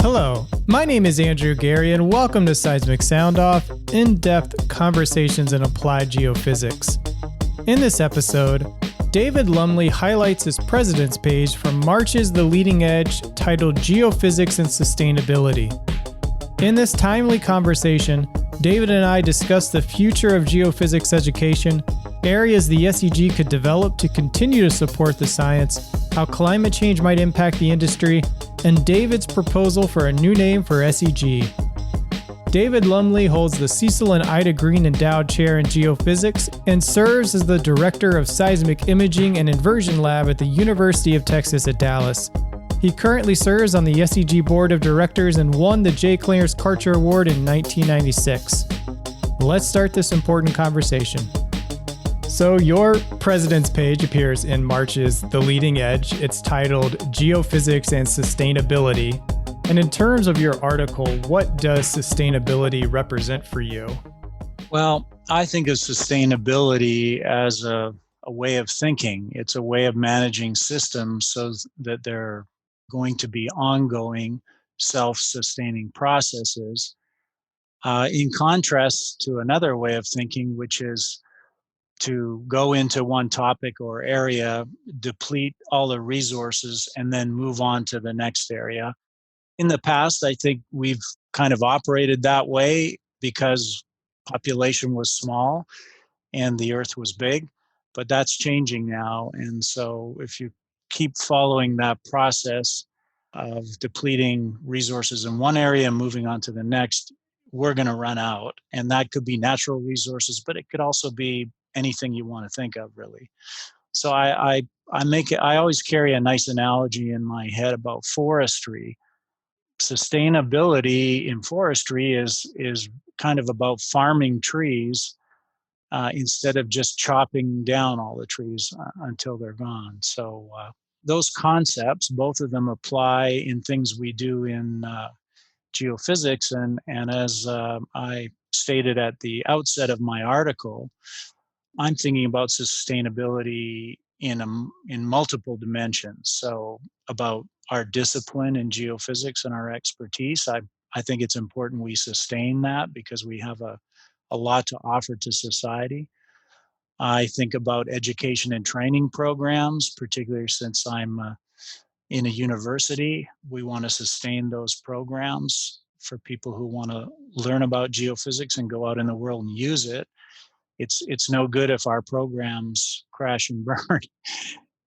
Hello, my name is Andrew Geary, and welcome to Seismic Sound Off, in-depth conversations in applied geophysics. In this episode, David Lumley highlights his president's page from March's The Leading Edge titled Geophysics and Sustainability. In this timely conversation, David and I discuss the future of geophysics education, areas the SEG could develop to continue to support the science, how climate change might impact the industry, and David's proposal for a new name for SEG. David Lumley holds the Cecil and Ida Green Endowed Chair in Geophysics and serves as the Director of Seismic Imaging and Inversion Lab at the University of Texas at Dallas. He currently serves on the SEG Board of Directors and won the J. Clarence Karcher Award in 1996. Let's start this important conversation. So your president's page appears in March's The Leading Edge. It's titled Geophysics and Sustainability. And in terms of your article, what does sustainability represent for you? Well, I think of sustainability as a way of thinking. It's a way of managing systems so that they're going to be ongoing, self-sustaining processes, in contrast to another way of thinking, which is to go into one topic or area, deplete all the resources, and then move on to the next area. In the past, I think we've kind of operated that way because population was small and the earth was big, but that's changing now. And so if you keep following that process of depleting resources in one area and moving on to the next, we're going to run out. And that could be natural resources, but it could also be anything you want to think of, really. So I always carry a nice analogy in my head about forestry. Sustainability in forestry is kind of about farming trees instead of just chopping down all the trees until they're gone. So those concepts, both of them apply in things we do in geophysics. And as I stated at the outset of my article, I'm thinking about sustainability in multiple dimensions. So about our discipline in geophysics and our expertise, I think it's important we sustain that because we have a lot to offer to society. I think about education and training programs, particularly since I'm in a university. We want to sustain those programs for people who want to learn about geophysics and go out in the world and use it. It's no good if our programs crash and burn.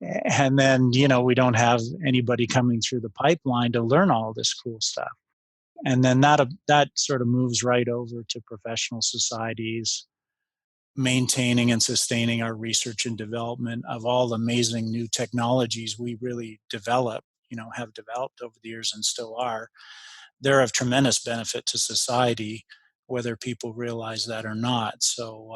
And then, we don't have anybody coming through the pipeline to learn all this cool stuff. And then that sort of moves right over to professional societies, maintaining and sustaining our research and development of all the amazing new technologies we really have developed over the years and still are. They're of tremendous benefit to society, whether people realize that or not. So,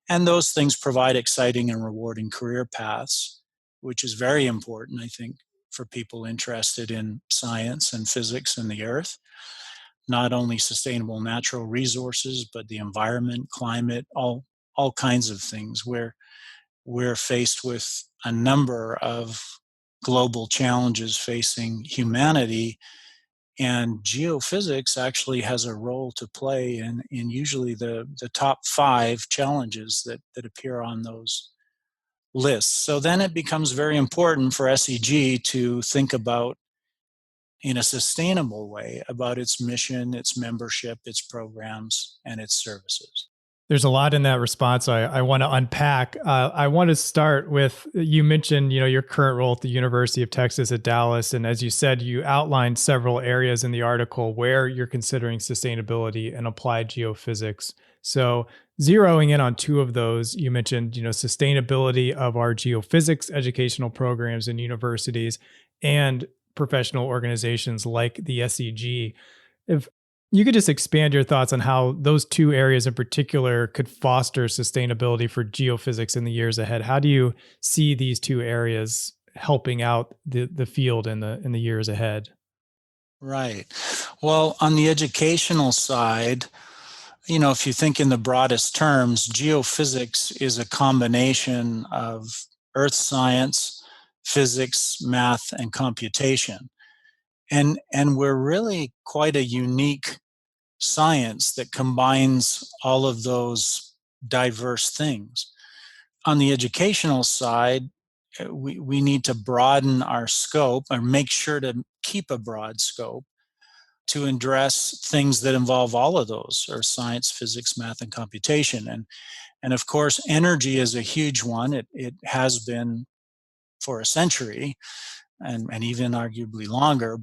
and those things provide exciting and rewarding career paths, which is very important, I think, for people interested in science and physics and the earth. Not only sustainable natural resources, but the environment, climate, all kinds of things where we're faced with a number of global challenges facing humanity. And geophysics actually has a role to play in usually the top 5 challenges that appear on those lists. So then it becomes very important for SEG to think about, in a sustainable way, about its mission, its membership, its programs, and its services. There's a lot in that response I want to unpack. I want to start with, you mentioned, your current role at the University of Texas at Dallas. And as you said, you outlined several areas in the article where you're considering sustainability and applied geophysics. So zeroing in on 2 of those, you mentioned, sustainability of our geophysics educational programs in universities and professional organizations like the SEG. If you could just expand your thoughts on how those 2 areas in particular could foster sustainability for geophysics in the years ahead. How do you see these 2 areas helping out the field in the years ahead? Right. Well, on the educational side, if you think in the broadest terms, geophysics is a combination of earth science, physics, math, and computation. And we're really quite a unique science that combines all of those diverse things. On the educational side, we need to broaden our scope or make sure to keep a broad scope to address things that involve all of those, or science, physics, math, and computation. And of course, energy is a huge one. It has been for a century and even arguably longer,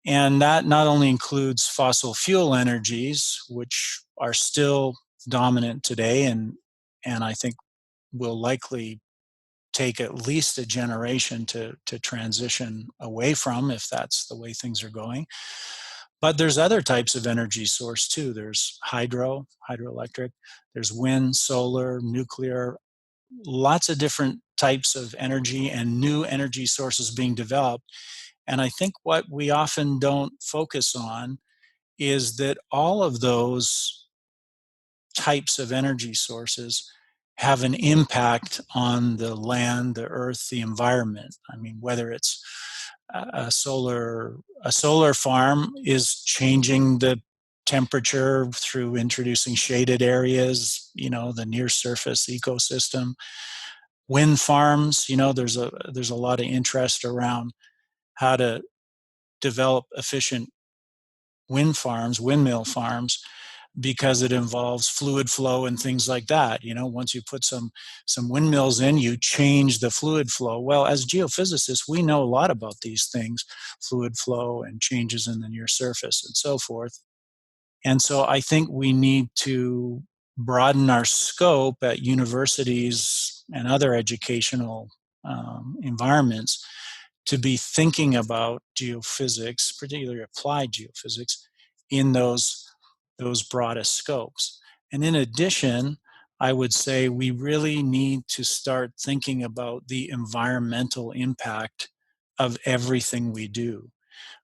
and that not only includes fossil fuel energies, which are still dominant today and I think will likely take at least a generation to transition away from, if that's the way things are going. But there's other types of energy source too. There's hydroelectric, there's wind, solar, nuclear, lots of different types of energy and new energy sources being developed. And I think what we often don't focus on is that all of those types of energy sources have an impact on the land, the earth, the environment. I mean, whether it's a solar farm is changing the temperature through introducing shaded areas, the near surface ecosystem. Wind farms, there's a lot of interest around how to develop efficient windmill farms, because it involves fluid flow and things like that. Once you put some windmills in, you change the fluid flow. Well, as geophysicists, we know a lot about these things, fluid flow and changes in the near surface and so forth. And so I think we need to broaden our scope at universities and other educational environments to be thinking about geophysics, particularly applied geophysics, in those broadest scopes. And in addition, I would say we really need to start thinking about the environmental impact of everything we do,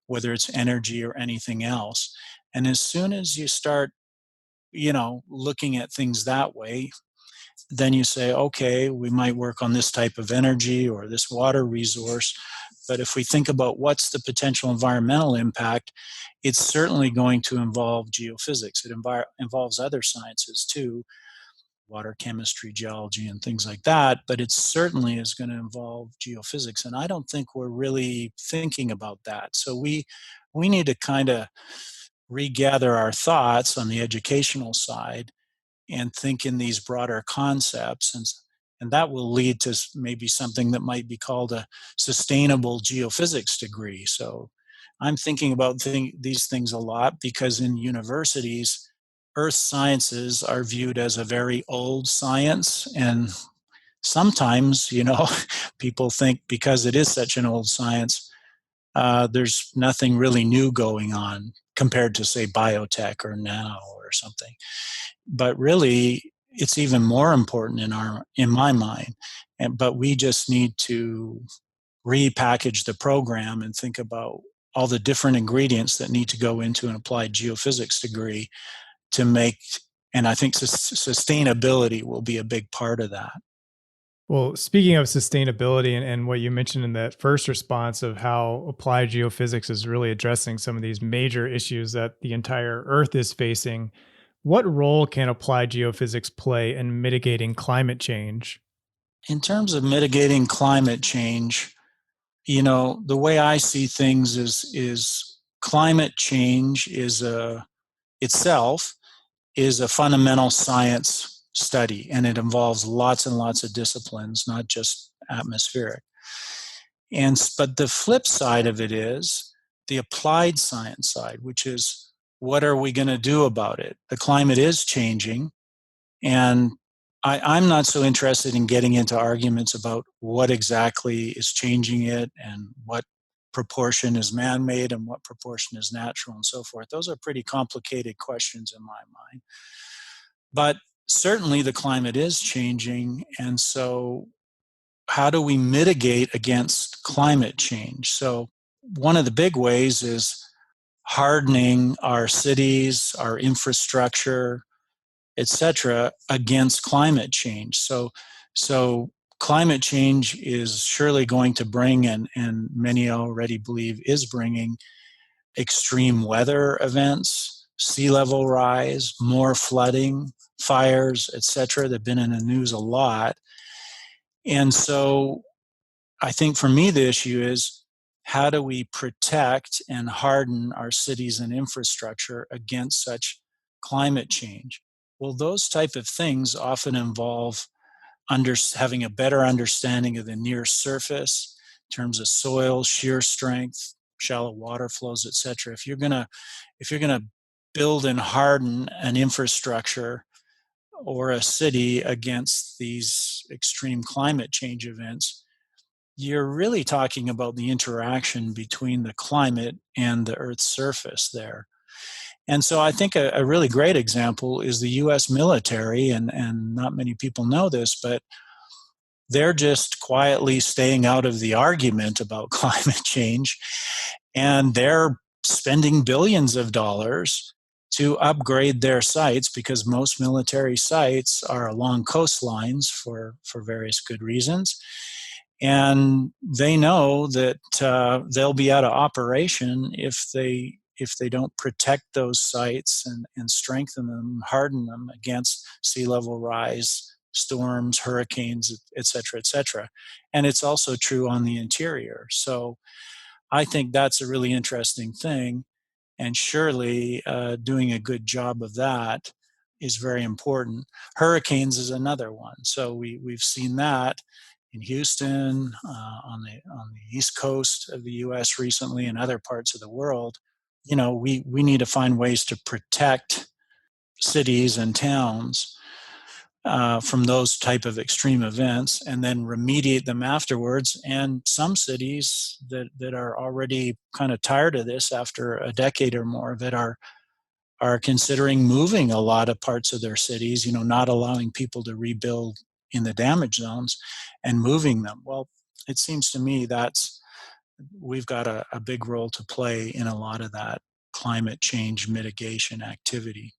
whether it's energy or anything else. And as soon as you start, looking at things that way, then you say, okay, we might work on this type of energy or this water resource. But if we think about what's the potential environmental impact, it's certainly going to involve geophysics. It involves other sciences too, water chemistry, geology, and things like that. But it certainly is going to involve geophysics. And I don't think we're really thinking about that. So we need to kind of regather our thoughts on the educational side and think in these broader concepts, and that will lead to maybe something that might be called a sustainable geophysics degree. So I'm thinking about these things a lot, because in universities, earth sciences are viewed as a very old science, and sometimes people think because it is such an old science, there's nothing really new going on compared to, say, biotech or nano or something. But really, it's even more important in my mind. But we just need to repackage the program and think about all the different ingredients that need to go into an applied geophysics degree to make, and I think sustainability will be a big part of that. Well, speaking of sustainability and what you mentioned in that first response of how applied geophysics is really addressing some of these major issues that the entire Earth is facing, what role can applied geophysics play in mitigating climate change? In terms of mitigating climate change, the way I see things is climate change itself is a fundamental science study, and it involves lots and lots of disciplines, not just atmospheric. But the flip side of it is the applied science side, which is, what are we going to do about it? The climate is changing, and I'm not so interested in getting into arguments about what exactly is changing it and what proportion is man-made and what proportion is natural and so forth. Those are pretty complicated questions in my mind. But certainly the climate is changing, and so how do we mitigate against climate change? So one of the big ways is hardening our cities, our infrastructure, etc., against climate change. So climate change is surely going to bring, and many already believe is bringing, extreme weather events, sea level rise, more flooding, fires, etc. They've been in the news a lot. And so I think for me, the issue is, how do we protect and harden our cities and infrastructure against such climate change? Well, those type of things often involve having a better understanding of the near surface in terms of soil, shear strength, shallow water flows, etc. If you're gonna build and harden an infrastructure or a city against these extreme climate change events, you're really talking about the interaction between the climate and the Earth's surface there. And so I think a really great example is the US military, and not many people know this, but they're just quietly staying out of the argument about climate change, and they're spending billions of dollars to upgrade their sites, because most military sites are along coastlines for various good reasons. And they know that they'll be out of operation if they don't protect those sites and strengthen them, harden them against sea level rise, storms, hurricanes, et cetera, et cetera. And it's also true on the interior. So I think that's a really interesting thing. And surely doing a good job of that is very important. Hurricanes is another one. So we've seen that in Houston, on the east coast of the U.S. recently, and other parts of the world. We need to find ways to protect cities and towns from those type of extreme events, and then remediate them afterwards. And some cities that are already kind of tired of this after a decade or more, that are considering moving a lot of parts of their cities, not allowing people to rebuild in the damage zones and moving them. Well, it seems to me we've got a big role to play in a lot of that climate change mitigation activity.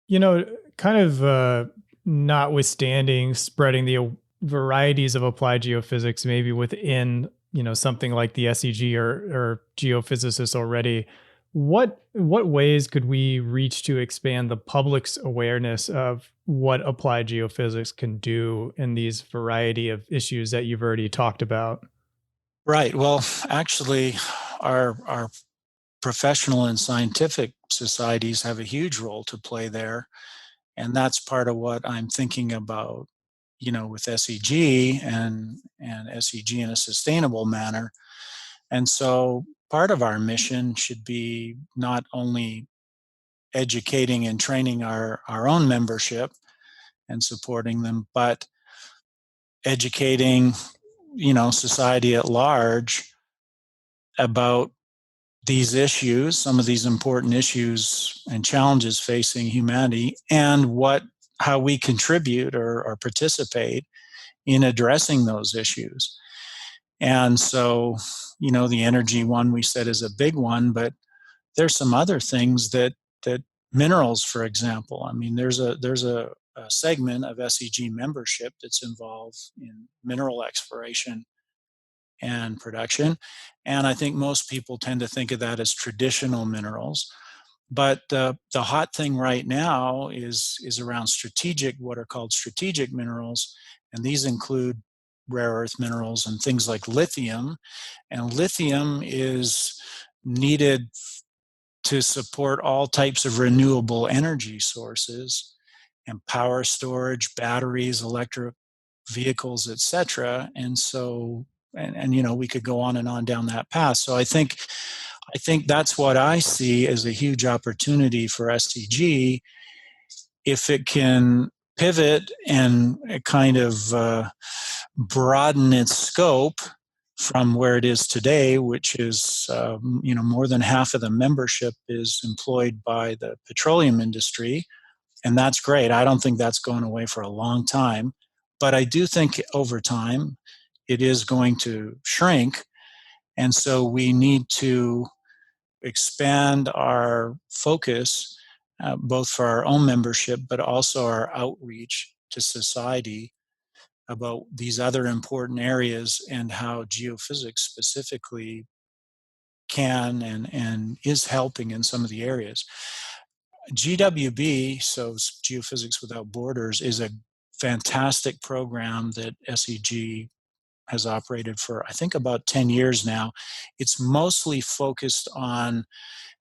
You know, kind of notwithstanding spreading the varieties of applied geophysics, maybe within, something like the SEG or geophysicists already, what ways could we reach to expand the public's awareness of what applied geophysics can do in these variety of issues that you've already talked about? Right. Well, actually, our professional and scientific societies have a huge role to play there. And that's part of what I'm thinking about, with SEG and SEG in a sustainable manner. And so part of our mission should be not only educating and training our own membership and supporting them, but educating, society at large about these issues, some of these important issues and challenges facing humanity, and how we contribute or participate in addressing those issues. And so, the energy one we said is a big one, but there's some other things that minerals, for example. I mean, there's a segment of SEG membership that's involved in mineral exploration and production. And I think most people tend to think of that as traditional minerals. But the hot thing right now is around what are called strategic minerals. And these include rare earth minerals and things like lithium. And lithium is needed to support all types of renewable energy sources and power storage, batteries, electric vehicles, etc. And so, and we could go on and on down that path. So I think that's what I see as a huge opportunity for SEG, if it can pivot and kind of broaden its scope from where it is today, which is more than half of the membership is employed by the petroleum industry, and that's great. I don't think that's going away for a long time, but I do think over time it is going to shrink, and so we need to expand our focus, both for our own membership, but also our outreach to society, about these other important areas and how geophysics specifically can and is helping in some of the areas. GWB, so Geophysics Without Borders, is a fantastic program that SEG has operated for, I think, about 10 years now. It's mostly focused on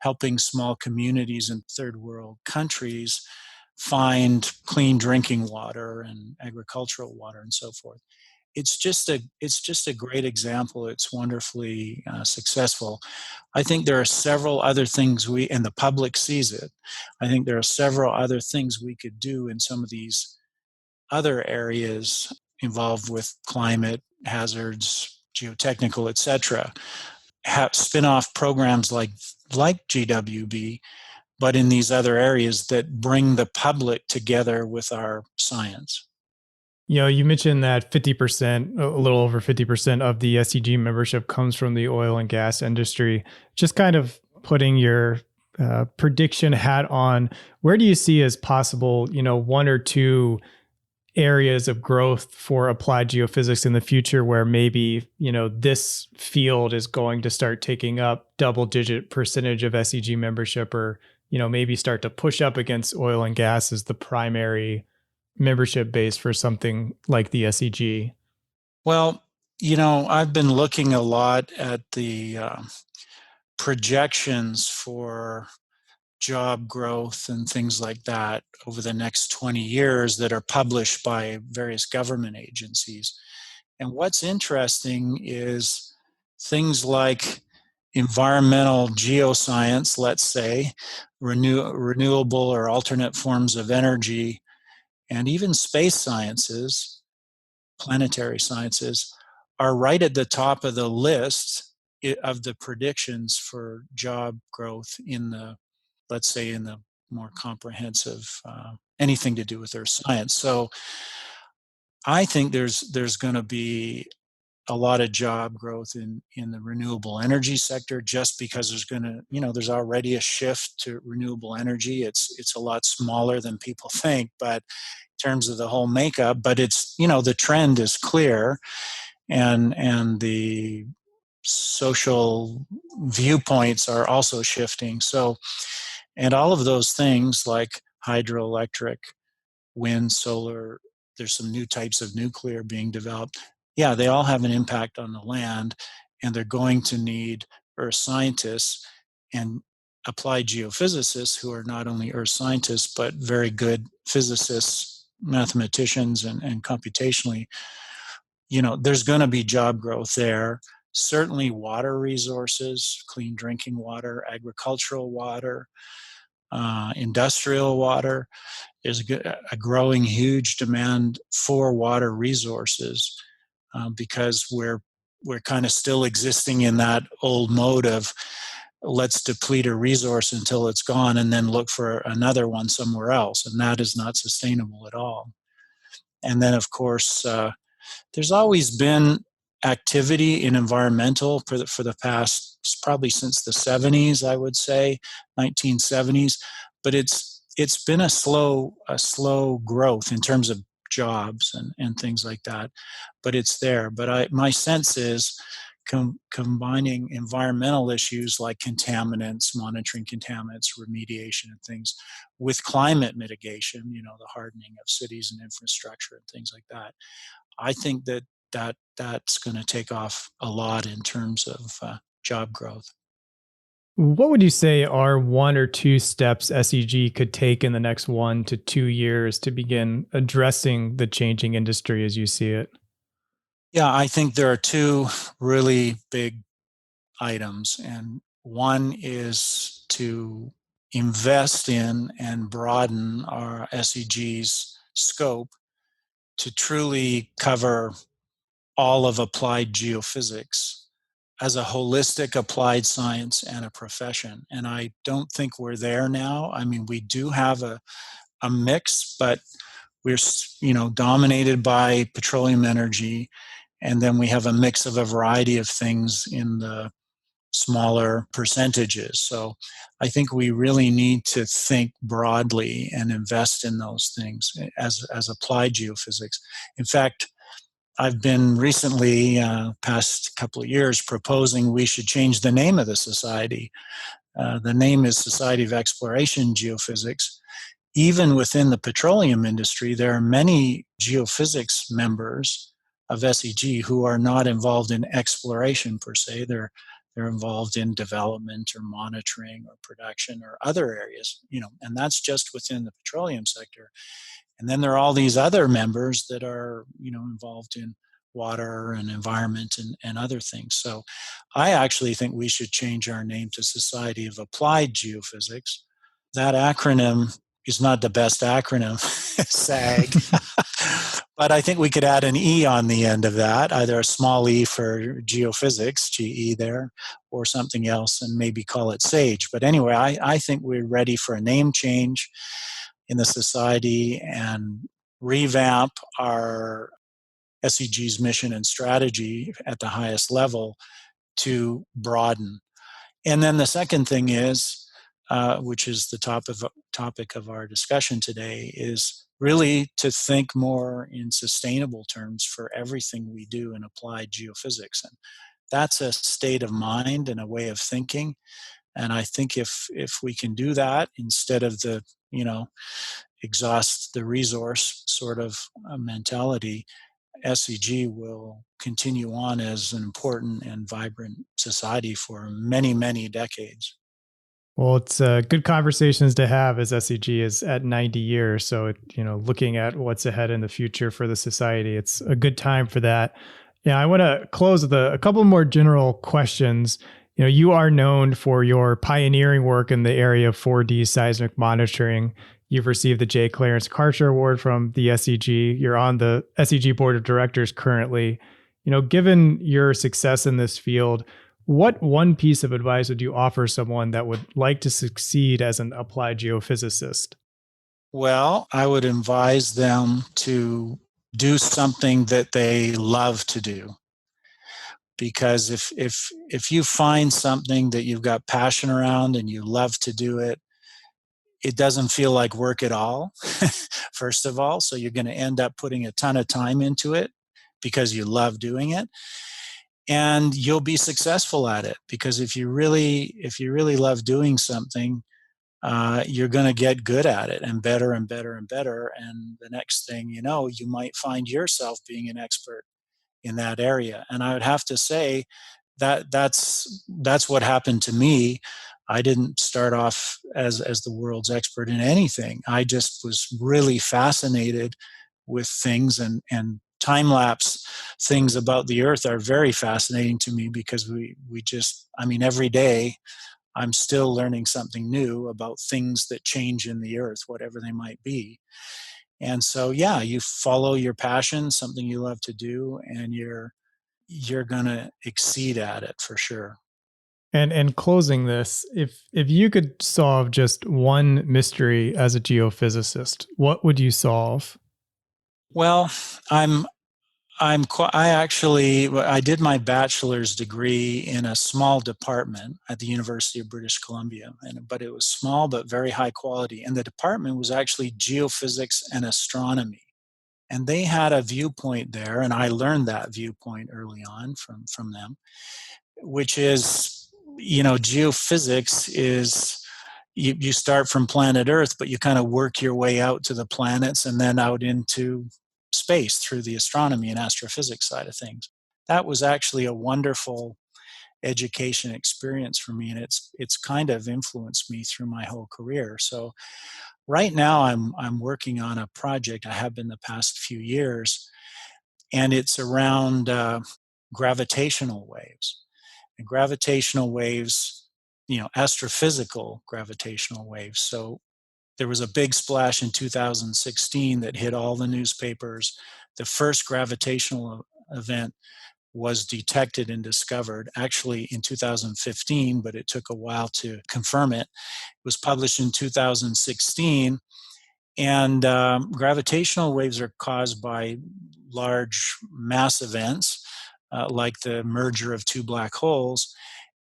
helping small communities in third world countries find clean drinking water and agricultural water and so forth. It's just a great example. It's wonderfully successful. I think there are several other things and the public sees it. I think there are several other things we could do in some of these other areas involved with climate hazards, geotechnical, etc. Spin-off programs like GWB, but in these other areas that bring the public together with our science. You mentioned that 50%, a little over 50% of the SEG membership comes from the oil and gas industry. Just kind of putting your prediction hat on, where do you see as possible, one or two areas of growth for applied geophysics in the future where maybe, this field is going to start taking up double-digit percentage of SEG membership, or, maybe start to push up against oil and gas as the primary membership base for something like the SEG? Well, I've been looking a lot at the projections for job growth and things like that over the next 20 years that are published by various government agencies. And what's interesting is things like environmental geoscience, let's say, renewable or alternate forms of energy, and even space sciences, planetary sciences, are right at the top of the list of the predictions for job growth in the, let's say, in the more comprehensive anything to do with earth science. So I think there's going to be a lot of job growth in the renewable energy sector, just because there's already a shift to renewable energy. It's a lot smaller than people think, but in terms of the whole makeup, but it's, the trend is clear, and the social viewpoints are also shifting. So, and all of those things like hydroelectric, wind, solar, there's some new types of nuclear being developed. Yeah, they all have an impact on the land, and they're going to need earth scientists and applied geophysicists who are not only earth scientists, but very good physicists, mathematicians, and computationally. There's going to be job growth there. Certainly water resources, clean drinking water, agricultural water, industrial water. There's a growing huge demand for water resources because we're kind of still existing in that old mode of let's deplete a resource until it's gone and then look for another one somewhere else, and that is not sustainable at all. And then, of course, there's always been activity in environmental for the past, probably since the 70s, I would say, 1970s, but it's been a slow growth in terms of jobs and things like that, but it's there. But my sense is combining environmental issues like contaminants, monitoring contaminants, remediation and things, with climate mitigation, the hardening of cities and infrastructure and things like that. I think that's going to take off a lot in terms of job growth. What would you say are one or two steps SEG could take in the next 1 to 2 years to begin addressing the changing industry as you see it? Yeah, I think there are two really big items, and one is to invest in and broaden our SEG's scope to truly cover all of applied geophysics as a holistic applied science and a profession. And I don't think we're there now. I mean, we do have a mix, but we're dominated by petroleum energy, and then we have a mix of a variety of things in the smaller percentages. So I think we really need to think broadly and invest in those things as applied geophysics. In fact, I've been recently, past couple of years, proposing we should change the name of the society. The name is Society of Exploration Geophysics. Even within the petroleum industry, there are many geophysics members of SEG who are not involved in exploration per se. They're involved in development or monitoring or production or other areas, and that's just within the petroleum sector. And then there are all these other members that are, involved in water and environment and other things. So I actually think we should change our name to Society of Applied Geophysics. That acronym is not the best acronym, SAG. But I think we could add an E on the end of that, either a small e for geophysics, GE there, or something else, and maybe call it SAGE. But anyway, I think we're ready for a name change in the society and revamp our SEG's mission and strategy at the highest level to broaden. And then the second thing is, which is the topic of our discussion today, is really to think more in sustainable terms for everything we do in applied geophysics. And that's a state of mind and a way of thinking. And I think if we can do that instead of the, exhaust the resource sort of mentality, SEG will continue on as an important and vibrant society for many, many decades. Well, it's good conversations to have as SEG is at 90 years. So, looking at what's ahead in the future for the society, it's a good time for that. Yeah, I want to close with a couple more general questions. You are known for your pioneering work in the area of 4D seismic monitoring. You've received the J. Clarence Karcher Award from the SEG. You're on the SEG board of directors currently. Given your success in this field, what one piece of advice would you offer someone that would like to succeed as an applied geophysicist? Well, I would advise them to do something that they love to do. Because if you find something that you've got passion around and you love to do it, it doesn't feel like work at all, first of all. So you're going to end up putting a ton of time into it because you love doing it. And you'll be successful at it, because if you really love doing something, you're going to get good at it and better and better and better. And the next thing you know, you might find yourself being an expert in that area. And I would have to say that that's what happened to me. I didn't start off as the world's expert in anything. I just was really fascinated with things, and time-lapse things about the earth are very fascinating to me, because we just, every day I'm still learning something new about things that change in the earth, whatever they might be. And so, yeah, you follow your passion, something you love to do, and you're going to exceed at it for sure. And closing this, if you could solve just one mystery as a geophysicist, what would you solve? Well, I did my bachelor's degree in a small department at the University of British Columbia, but it was small but very high quality. And the department was actually geophysics and astronomy. And they had a viewpoint there, and I learned that viewpoint early on from them, which is, geophysics is, you start from planet Earth, but you kind of work your way out to the planets and then out into space through the astronomy and astrophysics side of things. That was actually a wonderful education experience for me, and it's kind of influenced me through my whole career. So right now I'm working on a project, I have been the past few years, and it's around gravitational waves. And gravitational waves, astrophysical gravitational waves. So there was a big splash in 2016 that hit all the newspapers. The first gravitational event was detected and discovered actually in 2015, but it took a while to confirm it. It was published in 2016. And gravitational waves are caused by large mass events, like the merger of two black holes,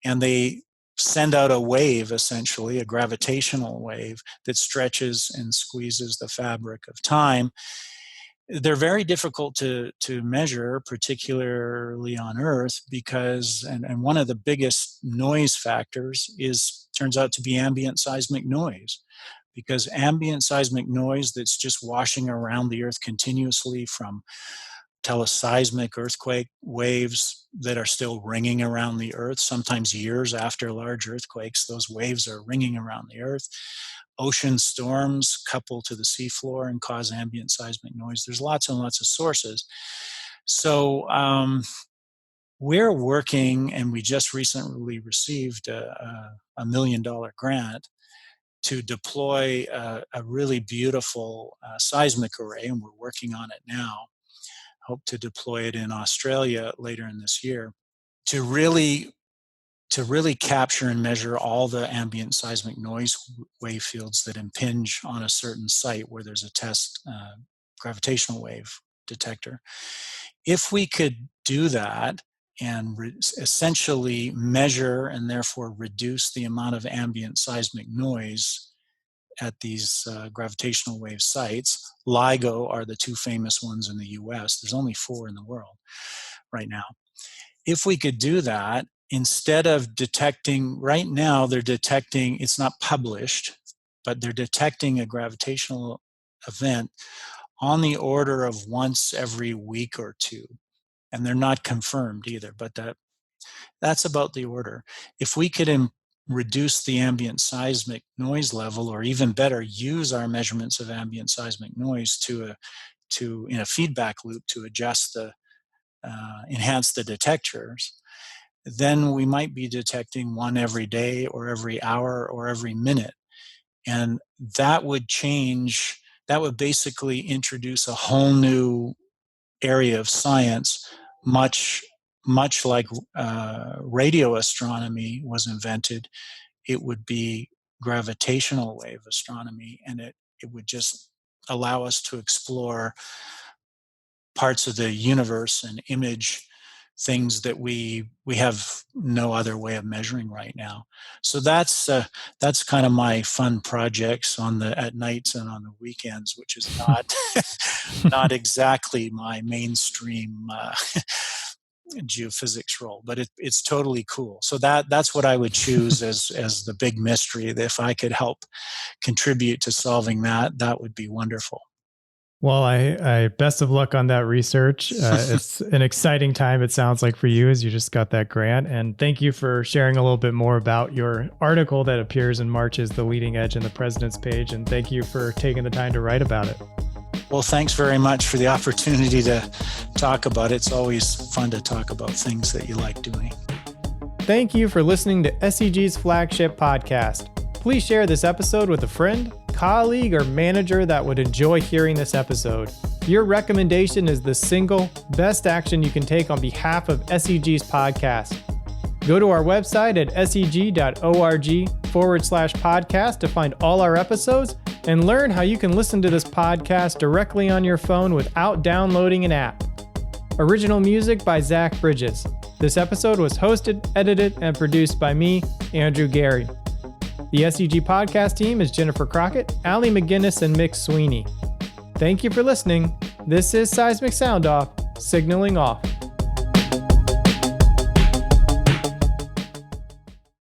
and they send out a wave, essentially, a gravitational wave that stretches and squeezes the fabric of time. They're very difficult to measure, particularly on Earth, because, and one of the biggest noise factors turns out to be ambient seismic noise. Because ambient seismic noise that's just washing around the Earth continuously from teleseismic earthquake waves that are still ringing around the Earth, sometimes years after large earthquakes, those waves are ringing around the Earth. Ocean storms couple to the seafloor and cause ambient seismic noise. There's lots and lots of sources. So we're working, and we just recently received a $1 million grant to deploy a really beautiful seismic array, and we're working on it now. Hope to deploy it in Australia later in this year to really capture and measure all the ambient seismic noise wave fields that impinge on a certain site where there's a test gravitational wave detector. If we could do that and essentially measure and therefore reduce the amount of ambient seismic noise at these gravitational wave sites, LIGO are the two famous ones in the US. There's only 4 in the world right now. If we could do that, instead of detecting, right now they're detecting, it's not published, but they're detecting a gravitational event on the order of once every week or two. And they're not confirmed either, but that's about the order. If we could reduce the ambient seismic noise level, or even better, use our measurements of ambient seismic noise to in a feedback loop to adjust enhance the detectors, then we might be detecting one every day or every hour or every minute. And that would basically introduce a whole new area of science, much like radio astronomy was invented. It would be gravitational wave astronomy, and it would just allow us to explore parts of the universe and image things that we have no other way of measuring right now. So that's kind of my fun projects at nights and on the weekends, which is not exactly my mainstream geophysics role, but it's totally cool. So that's what I would choose as the big mystery. If I could help contribute to solving that would be wonderful. Well, I best of luck on that research. It's an exciting time, it sounds like, for you, as you just got that grant. And thank you for sharing a little bit more about your article that appears in March's The Leading Edge in the President's Page. And thank you for taking the time to write about it. Well, thanks very much for the opportunity to talk about it. It's always fun to talk about things that you like doing. Thank you for listening to SEG's flagship podcast. Please share this episode with a friend, colleague, or manager that would enjoy hearing this episode. Your recommendation is the single best action you can take on behalf of SEG's podcast. Go to our website at seg.org/podcast to find all our episodes and learn how you can listen to this podcast directly on your phone without downloading an app. Original music by Zach Bridges. This episode was hosted, edited, and produced by me, Andrew Geary. The SEG podcast team is Jennifer Crockett, Allie McGinnis, and Mick Sweeney. Thank you for listening. This is Seismic Sound Off, signaling off.